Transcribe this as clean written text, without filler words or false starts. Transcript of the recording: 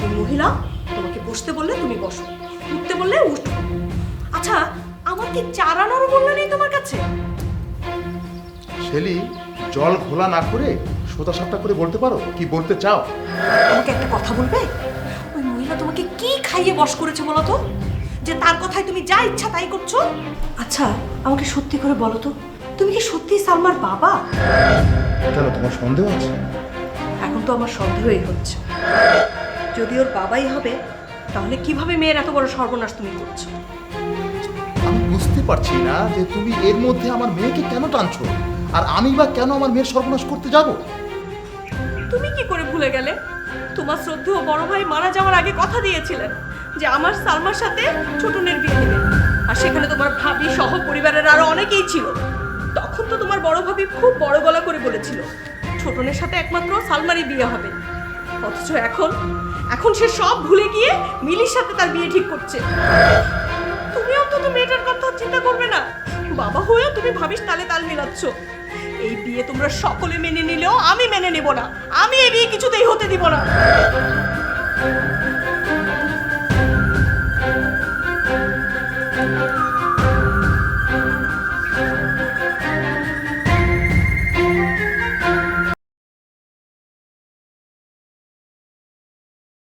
তুমি মহিলা, তোমাকে বসতে বললে তুমি বসো, উঠতে বললে উঠো। আচ্ছা, আমার কি চারানোর বললে নেই তোমার কাছে? শেলি, জল ঘোলা না করে সোজা সাপটা করে বলতে পারো কি বলতে চাও? আমাকে একটা কথা বলবে? ওই মহিলা তোমাকে কি খাইয়ে বশ করেছে বলো তো, যে তার কথায় তুমি যা ইচ্ছা তাই করছো? আচ্ছা, আমাকে সত্যি করে বলো তো, তুমি কি সত্যি সালমার বাবা? কেন, তোমার সন্দেহ আছে? এখন তো আমার সন্দেহই হচ্ছে। যদি ওর বাবাই হবে, তাহলে কিভাবে মেয়ের এত বড় সর্বনাশ তুমি করছো? আমি বুঝতে পারছি না যে তুমি এর মধ্যে আমার মেয়েকে কেন টানছো, আর আমি বা কেন আমার মেয়ের সর্বনাশ করতে যাব? তুমি কি করে ভুলে গেলে? তোমার শ্রদ্ধেয় বড় ভাই মারা যাওয়ার আগে কথা দিয়েছিলেন যে আমার সালমার সাথে ছোটনের বিয়ে দেবেন, আর সেখানে তোমার ভাবি সহ পরিবারের আরো অনেকেই ছিল। তখন তো তোমার বড় ভাবি খুব বড় গলা করে বলেছিল ছোটনের সাথে একমাত্র সালমারই বিয়ে হবে। অথচ এখন সে সব ভুলে গিয়ে মিলির সাথে তার বিয়ে ঠিক করছে। তুমি অন্তত মেয়েটার কথা চিন্তা করবে না? বাবা হয়েও তুমি ভাবিস তালে তাল মিলাচ্ছ। এই বিয়ে তোমরা সকলে মেনে নিলেও আমি মেনে নেব না। আমি এই বিয়ে কিছুতেই হতে দিব না।